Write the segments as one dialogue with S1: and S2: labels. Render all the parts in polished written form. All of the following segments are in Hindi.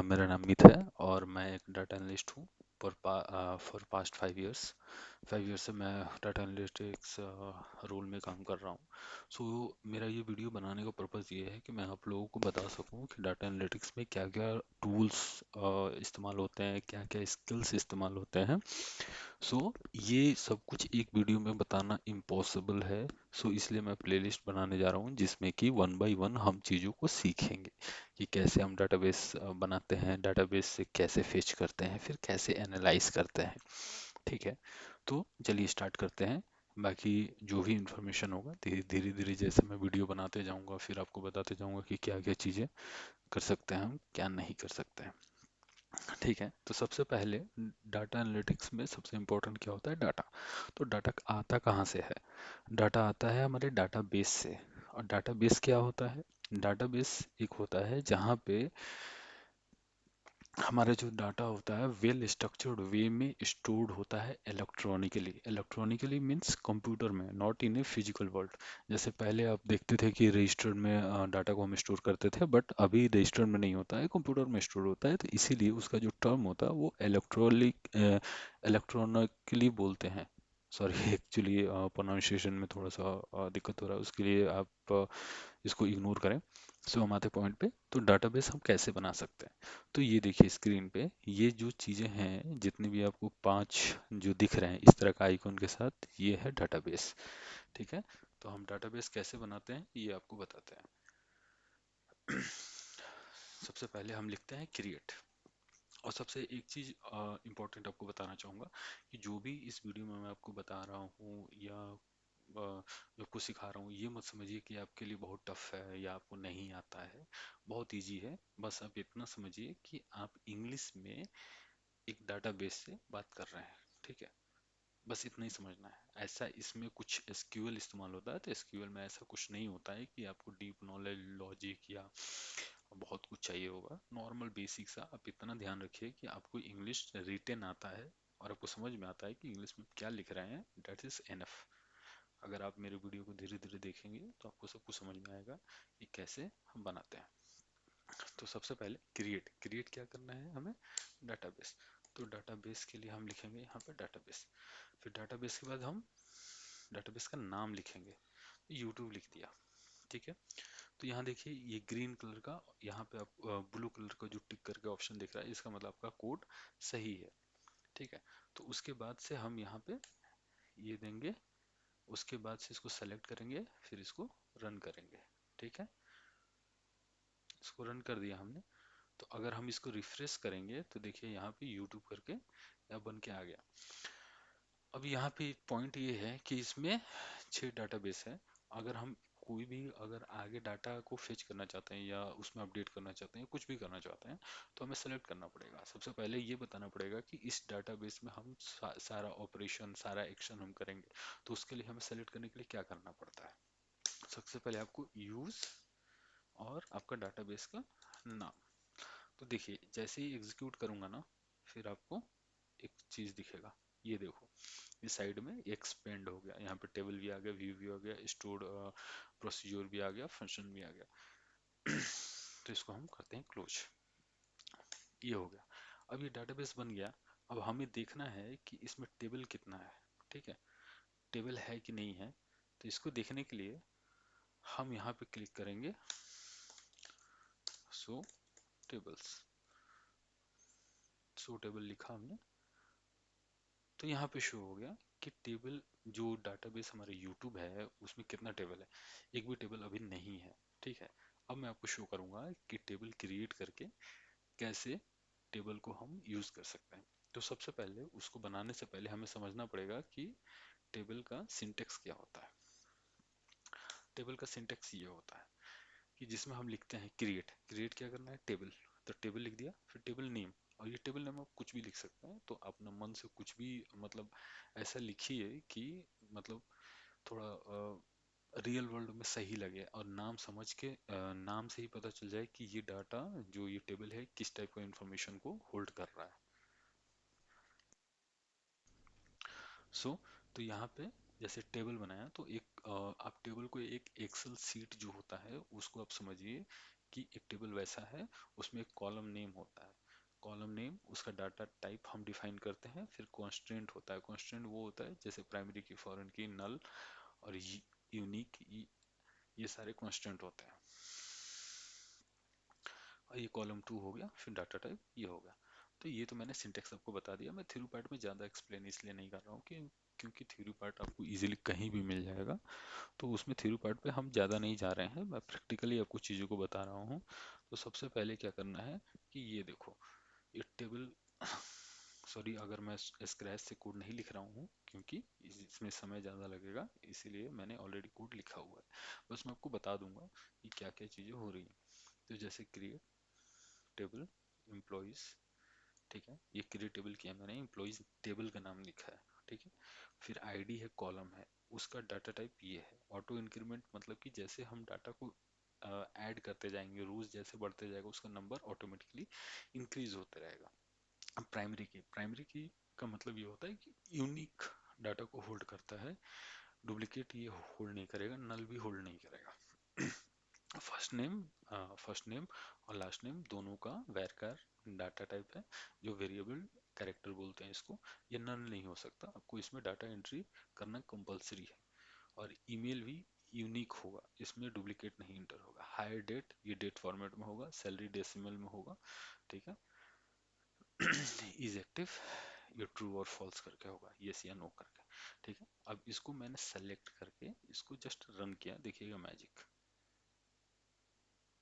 S1: मेरा नाम मीत है और मैं एक डाटा एनालिस्ट हूँ फॉर पास्ट 5 इयर्स। 5 इयर्स से मैं डाटा एनालिटिक्स रोल में काम कर रहा हूँ। सो मेरा ये वीडियो बनाने का पर्पज़ ये है कि मैं आप लोगों को बता सकूँ कि डाटा एनालिटिक्स में क्या क्या टूल्स इस्तेमाल होते हैं, क्या क्या स्किल्स इस्तेमाल होते हैं। सो ये सब कुछ एक वीडियो में बताना इम्पॉसिबल है। सो इसलिए मैं प्लेलिस्ट बनाने जा रहा हूँ जिसमें कि वन बाय वन हम चीज़ों को सीखेंगे कि कैसे हम डाटाबेस बनाते हैं, डाटाबेस से कैसे फेच करते हैं, फिर कैसे एनालाइज करते हैं। ठीक है, तो चलिए स्टार्ट करते हैं। बाकी जो भी इंफॉर्मेशन होगा धीरे धीरे धीरे जैसे मैं वीडियो बनाते जाऊंगा फिर आपको बताते जाऊंगा कि क्या क्या चीज़ें कर सकते हैं हम, क्या नहीं कर सकते हैं। ठीक है, तो सबसे पहले डाटा एनालिटिक्स में सबसे इम्पोर्टेंट क्या होता है? डाटा। तो डाटा आता कहाँ से है? डाटा आता है हमारे डाटाबेस से। और डाटाबेस क्या होता है? डाटाबेस एक होता है जहाँ पे हमारा जो डाटा होता है वेल स्ट्रक्चर्ड वे में स्टोर्ड होता है इलेक्ट्रॉनिकली। इलेक्ट्रॉनिकली मीन्स कंप्यूटर में, not in a physical world. जैसे पहले आप देखते थे कि रजिस्टर्ड में डाटा को हम स्टोर करते थे, बट अभी रजिस्टर्ड में नहीं होता है, कंप्यूटर में स्टोर होता है। तो इसीलिए उसका जो टर्म होता है वो इलेक्ट्रॉनिकली बोलते हैं। सॉरी एक्चुअली प्रोनाउंसिएशन में थोड़ा सा दिक्कत हो रहा है, उसके लिए आप इसको इग्नोर करें। सो हम आते पॉइंट पे। तो डाटाबेस हम कैसे बना सकते हैं? तो ये देखिए स्क्रीन पे ये जो चीज़ें हैं, जितनी भी आपको 5 जो दिख रहे हैं इस तरह का आइकॉन के साथ, ये है डाटाबेस। ठीक है, तो हम डाटाबेस कैसे बनाते हैं ये आपको बताते हैं। सबसे पहले हम लिखते हैं क्रिएट। और सबसे एक चीज़ इम्पोर्टेंट आपको बताना चाहूँगा कि जो भी इस वीडियो में मैं आपको बता रहा हूँ या जो आपको सिखा रहा हूँ, ये मत समझिए कि आपके लिए बहुत टफ है या आपको नहीं आता है। बहुत इजी है। बस आप इतना समझिए कि आप इंग्लिश में एक डाटाबेस से बात कर रहे हैं। ठीक है, बस इतना ही समझना है। ऐसा इसमें कुछ एसक्यूएल इस्तेमाल होता है, तो एसक्यूएल में ऐसा कुछ नहीं होता है कि आपको डीप नॉलेज, लॉजिक या बहुत कुछ चाहिए होगा। नॉर्मल बेसिक सा आप इतना ध्यान रखिए कि आपको इंग्लिश रिटेन आता है और आपको समझ में आता है कि इंग्लिश में क्या लिख रहे हैं। That is enough. अगर आप मेरे वीडियो को धीरे धीरे देखेंगे तो आपको सब कुछ समझ में आएगा कि कैसे हम बनाते हैं। तो सबसे पहले क्रिएट। क्रिएट क्या करना है हमें? डाटाबेस। तो डाटाबेस के लिए हम लिखेंगे यहाँ पे डाटाबेस। फिर डाटाबेस के बाद हम डाटाबेस का नाम लिखेंगे। यूट्यूब लिख दिया। ठीक है, तो यहाँ देखिए ये ग्रीन कलर का, यहाँ पे आप ब्लू कलर का जो टिक करके ऑप्शन दिख रहा है, इसका मतलब आपका कोड सही है। ठीक है, तो उसके बाद से हम यहाँ पे ये देंगे। उसके बाद से इसको सेलेक्ट करेंगे, फिर इसको रन करेंगे। ठीक है, इसको रन कर दिया हमने। तो अगर हम इसको रिफ्रेश करेंगे तो देखिए यहाँ पे यूट्यूब करके यहाँ बन के आ गया। अब यहाँ पे एक पॉइंट ये है कि इसमें 6 डाटाबेस है। अगर हम कोई भी अगर आगे डाटा को फेच करना चाहते हैं या उसमें अपडेट करना चाहते हैं, कुछ भी करना चाहते हैं, तो हमें सेलेक्ट करना पड़ेगा। सबसे पहले ये बताना पड़ेगा कि इस डाटाबेस में हम सारा ऑपरेशन, सारा एक्शन हम करेंगे। तो उसके लिए हमें सेलेक्ट करने के लिए क्या करना पड़ता है? सबसे पहले आपको यूज और आपका डाटाबेस का नाम। तो देखिए जैसे ही एग्जीक्यूट करूंगा ना, फिर आपको एक चीज दिखेगा। ये देखो, इस साइड में एक्सपेंड हो गया, यहाँ पे टेबल भी आ गया, व्यू भी आ गया, स्टोर्ड प्रोसीजर भी आ गया, फंक्शन भी आ गया। तो इसको हम करते हैं क्लोज। ये हो गया। अब ये डाटाबेस बन गया। अब हमें देखना है कि इसमें टेबल कितना है। ठीक है, टेबल है कि नहीं है। तो इसको देखने के लिए हम यहाँ पे क्लिक करेंगे, सो टेबल्स। सो टेबल लिखा हमने, तो यहाँ पे शो हो गया कि टेबल, जो डाटाबेस हमारे यूट्यूब है उसमें कितना टेबल है। एक भी टेबल अभी नहीं है। ठीक है, अब मैं आपको शो करूंगा कि टेबल क्रिएट करके कैसे टेबल को हम यूज कर सकते हैं। तो सबसे पहले उसको बनाने से पहले हमें समझना पड़ेगा कि टेबल का सिंटेक्स क्या होता है। टेबल का सिंटेक्स ये होता है कि जिसमें हम लिखते हैं क्रिएट। क्रिएट क्या करना है? टेबल। तो टेबल लिख दिया, फिर टेबल नेम। और ये टेबल नेम आप कुछ भी लिख सकते हैं, तो अपना मन से कुछ भी, मतलब ऐसा लिखिए कि मतलब थोड़ा रियल वर्ल्ड में सही लगे और नाम समझ के नाम से ही पता चल जाए कि ये डाटा, जो ये टेबल है, किस टाइप का इंफॉर्मेशन को होल्ड कर रहा है। सो तो यहाँ पे जैसे टेबल बनाया, तो एक आप टेबल को एक एक्सेल सीट जो होता है उसको आप समझिए कि एक टेबल वैसा है, उसमें एक कॉलम नेम होता है, कॉलम नेम उसका डाटा टाइप हम डिफाइन करते हैं, फिर कॉन्स्टेंट होता है, कॉन्स्टेंट वो होता है जैसे प्राइमरी की, फॉरेन की, नल और यूनिक, ये सारे कॉन्स्टेंट होते हैं। और ये कॉलम टू हो गया, फिर डाटा टाइप ये हो गया। तो ये तो मैंने सिंटेक्स आपको बता दिया। मैं थ्योरी पार्ट में ज़्यादा एक्सप्लेन इसलिए नहीं कर रहा हूँ कि क्योंकि थ्योरी पार्ट आपको इजीली कहीं भी मिल जाएगा, तो उसमें थ्योरी पार्ट पे हम ज़्यादा नहीं जा रहे हैं, मैं प्रैक्टिकली आपको चीज़ों को बता रहा हूँ। तो सबसे पहले क्या करना है कि ये देखो, ये टेबल सॉरी अगर मैं स्क्रैच से कोड नहीं लिख रहा हूँ क्योंकि इसमें समय ज़्यादा लगेगा, इसीलिए मैंने ऑलरेडी कोड लिखा हुआ है। बस मैं आपको बता दूंगा कि क्या क्या चीज़ें हो रही हैं। तो जैसे क्रिएट टेबल एम्प्लॉयज़, ठीक है, ये क्रिएट टेबल किया मैंने, एम्प्लॉयज़ टेबल का नाम लिखा है, ठीक है। फिर आईडी है, कॉलम है, उसका डाटा टाइप ये है। ऑटो इंक्रीमेंट मतलब कि जैसे हम डाटा को ऐड करते जाएंगे, रोज जैसे बढ़ते जाएगा उसका नंबर ऑटोमेटिकली इंक्रीज होते रहेगा। अब प्राइमरी की का मतलब ये होता है कि यूनिक डाटा को होल्ड करता है, डुप्लीकेट ये होल्ड नहीं करेगा, नल भी होल्ड नहीं करेगा। फर्स्ट नेम और लास्ट नेम दोनों का वैरकार डाटा टाइप है, जो वेरिएबल कैरेक्टर बोलते हैं इसको। ये नल नहीं हो सकता, आपको इसमें डाटा एंट्री करना कंपलसरी है। और ईमेल भी यूनिक होगा, इसमें डुप्लीकेट नहीं इंटर होगा। हायर डेट, ये डेट फॉर्मेट में होगा, सैलरी डेसिमल में होगा, ठीक है। इज एक्टिव, ये ट्रू और फॉल्स करके होगा, यस या नो करके, ठीक है। अब इसको मैंने सेलेक्ट करके इसको जस्ट रन किया, देखिएगा मैजिक,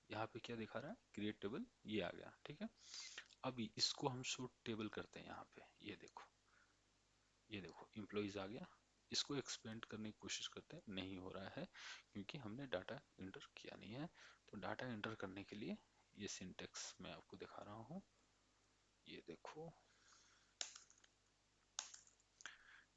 S1: यहाँ पे क्या दिखा रहा है, क्रिएट टेबल ये आ गया, ठीक है। अभी इसको हम शो टेबल करते हैं यहाँ पे, ये देखो, ये देखो एम्प्लॉइज आ गया। इसको एक्सपेंड करने की कोशिश करते हैं, नहीं हो रहा है क्योंकि हमने डाटा एंटर किया नहीं है। तो डाटा एंटर करने के लिए ये सिंटेक्स मैं आपको दिखा रहा हूँ, ये देखो,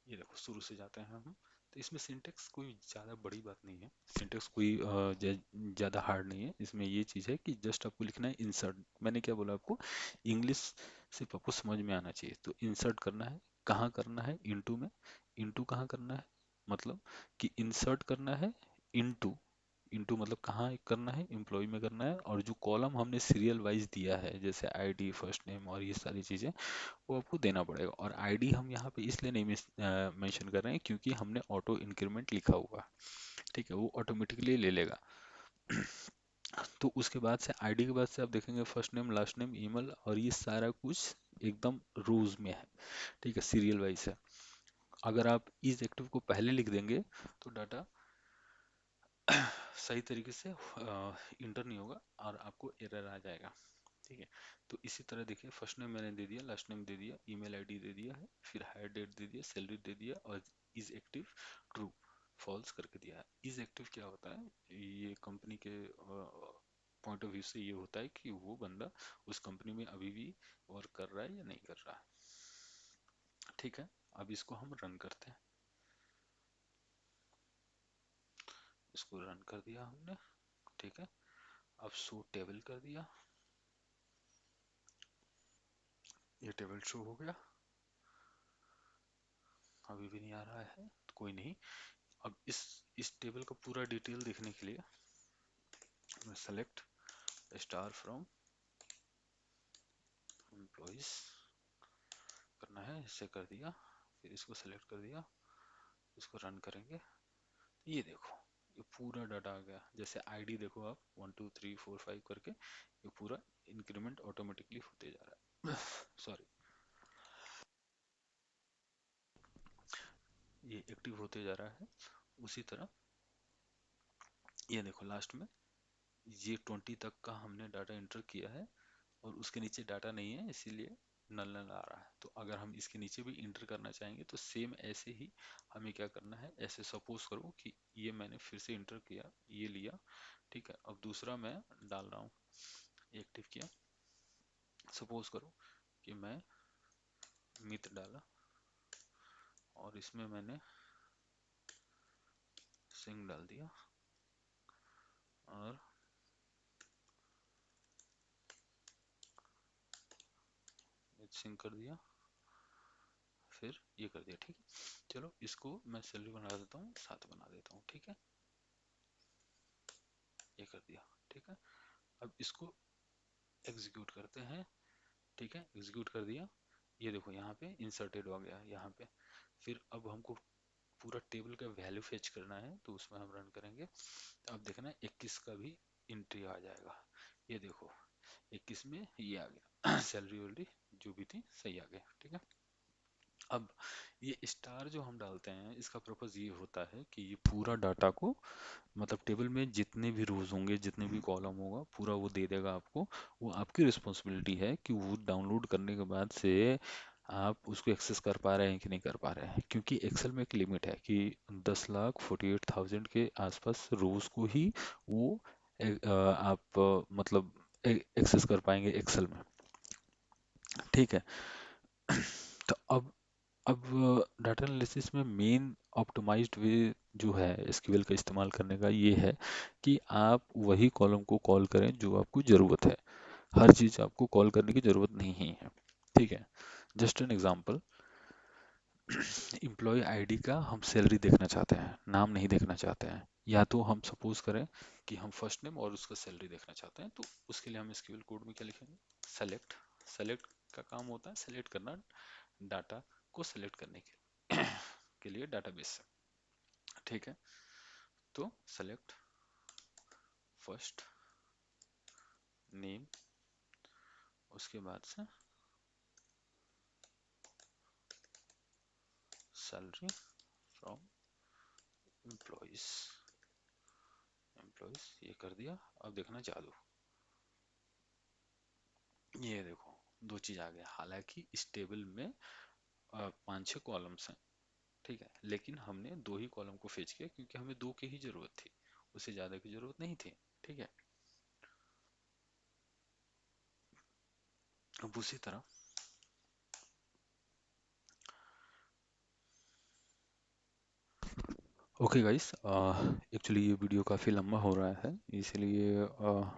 S1: ये देखो शुरू से जाते हैं हम। तो इसमें सिंटेक्स कोई ज़्यादा बड़ी बात नहीं है, सिंटेक्स कोई ज़्यादा हार्ड नहीं है। इसमें ये चीज़ है कि जस्ट आपको लिखना है इंसर्ट, मैंने क्या बोला आपको, इंग्लिश सिर्फ आपको समझ में आना चाहिए। तो इंसर्ट करना है, कहाँ करना है, इनटू में। इनटू कहाँ करना है, मतलब कि इंसर्ट करना है इनटू, इनटू मतलब कहाँ करना है, एम्प्लॉय में करना है। और जो कॉलम हमने सीरियल वाइज दिया है जैसे आईडी, फर्स्ट नेम और ये सारी चीज़ें, वो आपको देना पड़ेगा। और आईडी हम यहाँ पे इसलिए नहीं मेंशन कर रहे हैं क्योंकि हमने ऑटो इंक्रीमेंट लिखा हुआ है, ठीक है, वो ऑटोमेटिकली ले लेगा। तो उसके बाद से आईडी के बाद से आप देखेंगे first name, last name, email और ये सारा कुछ एकदम रोज में है, ठीक है, सीरियल वाइज है। अगर आप इज एक्टिव को पहले लिख देंगे तो डाटा सही तरीके से इंटर नहीं होगा और आपको एरर आ जाएगा, ठीक है। तो इसी तरह देखिए, फर्स्ट नेम मैंने दे दिया, लास्ट नेम दे दिया, ईमेल आईडी दे दिया है, फिर हायर डेट दे दिया, सैलरी दे दिया और इज एक्टिव ट्रू फॉल्स करके दिया है। इज एक्टिव क्या होता है, ये कंपनी के पॉइंट ऑफ व्यू से ये होता है कि वो बंदा उस कंपनी में अभी भी वर्क कर रहा है या नहीं कर रहा है, ठीक है। अब इसको हम रन करते हैं, इसको रन कर दिया हमने, ठीक है। अब शो टेबल कर दिया, ये टेबल शो हो गया, अभी भी नहीं आ रहा है तो कोई नहीं। अब इस टेबल का पूरा डिटेल देखने के लिए मैं सेलेक्ट स्टार फ्रॉम एम्प्लॉइज करना है, इससे कर दिया, फिर इसको सेलेक्ट कर दिया, इसको रन करेंगे तो ये देखो, ये पूरा डाटा आ गया। जैसे आईडी देखो आप 1 2 3 4 5 करके ये पूरा इंक्रीमेंट ऑटोमेटिकली होते जा रहा है सॉरी, ये एक्टिव होते जा रहा है। उसी तरह ये देखो लास्ट में ये 20 तक का हमने डाटा एंटर किया है और उसके नीचे डाटा नहीं है, इसीलिए नल नल आ रहा है। तो अगर हम इसके नीचे भी इंटर करना चाहेंगे तो सेम ऐसे ही हमें क्या करना है, ऐसे सपोज करो कि ये मैंने फिर से इंटर किया, ये लिया, ठीक है। अब दूसरा मैं डाल रहा हूँ, एक्टिव किया, सपोज करो कि मैं मित डाला और इसमें मैंने सिंह डाल दिया और सिंह कर दिया, फिर ये कर दिया, ठीक है। चलो इसको मैं सैलरी बना देता हूँ, 7 बना देता हूँ, ठीक है, ये कर दिया, ठीक है। अब इसको एग्जीक्यूट करते हैं। ठीक है, एग्जीक्यूट कर दिया। ये देखो यहाँ पे इंसर्टेड हो गया यहाँ पे। फिर अब हमको पूरा टेबल का वैल्यू फेच करना है, तो उसमें हम रन करेंगे। तो अब देखना 21 का भी एंट्री आ जाएगा। ये देखो 21 में ये आ गया सैलरी वैलरी जो भी थी सही आ गया। ठीक है, अब ये स्टार जो हम डालते हैं इसका पर्पज़ ये होता है कि ये पूरा डाटा को, मतलब टेबल में जितने भी रोज होंगे जितने भी कॉलम होगा पूरा वो दे देगा आपको। वो आपकी रिस्पॉन्सिबिलिटी है कि वो डाउनलोड करने के बाद से आप उसको एक्सेस कर पा रहे हैं कि नहीं कर पा रहे हैं, क्योंकि एक्सेल में एक लिमिट है कि 10,48,000 के आसपास रोज को ही वो आप मतलब एक्सेस कर पाएंगे एक्सेल में। ठीक है, तो अब डाटा एनालिसिस में मेन ऑप्टिमाइज्ड वे जो है एसक्यूएल का इस्तेमाल करने का ये है कि आप वही कॉलम को कॉल करें जो आपको ज़रूरत है। हर चीज़ आपको कॉल करने की ज़रूरत नहीं है। ठीक है, just an example, employee ID का हम सैलरी देखना चाहते हैं, नाम नहीं देखना चाहते हैं। या तो हम सपोज करें कि हम फर्स्ट नेम और उसका सैलरी देखना चाहते हैं, तो उसके लिए हम एसक्यूएल कोड में क्या लिखेंगे, सेलेक्ट। सेलेक्ट का काम होता है सेलेक्ट करना, डाटा को सेलेक्ट करने के लिए डाटाबेस से। ठीक है, तो सेलेक्ट फर्स्ट नेम, उसके बाद से सैलरी फ्रॉम एम्प्लॉइज। एम्प्लॉइज ये कर दिया। अब देखना जादू, ये देखो दो चीज आ गया। हालांकि इस टेबल में 5-6 कॉलम्स हैं। ठीक है, लेकिन हमने दो ही कॉलम को फेच किया क्योंकि हमें दो की ही जरूरत थी, उससे ज्यादा की जरूरत नहीं थी। ठीक है, अब उसी तरह ओके गाइस, एक्चुअली ये वीडियो काफ़ी लंबा हो रहा है, इसलिए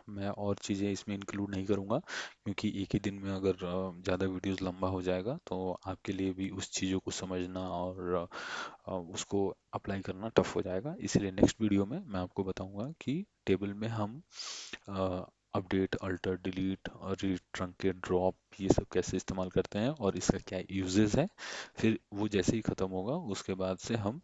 S1: मैं और चीज़ें इसमें इंक्लूड नहीं करूँगा, क्योंकि एक ही दिन में अगर ज़्यादा वीडियोस लंबा हो जाएगा तो आपके लिए भी उस चीज़ों को समझना और उसको अप्लाई करना टफ हो जाएगा। इसलिए नेक्स्ट वीडियो में मैं आपको बताऊंगा कि टेबल में हम अपडेट, अल्टर, डिलीट और ट्रंकेट, ड्रॉप, ये सब कैसे इस्तेमाल करते हैं और इसका क्या यूजेस है। फिर वो जैसे ही ख़त्म होगा उसके बाद से हम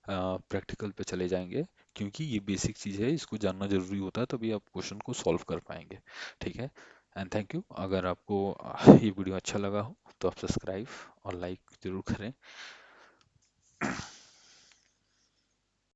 S1: प्रैक्टिकल पे चले जाएंगे, क्योंकि ये बेसिक चीज़ है, इसको जानना ज़रूरी होता है तभी आप क्वेश्चन को सॉल्व कर पाएंगे। ठीक है, एंड थैंक यू। अगर आपको ये वीडियो अच्छा लगा हो तो आप सब्सक्राइब और लाइक ज़रूर करें।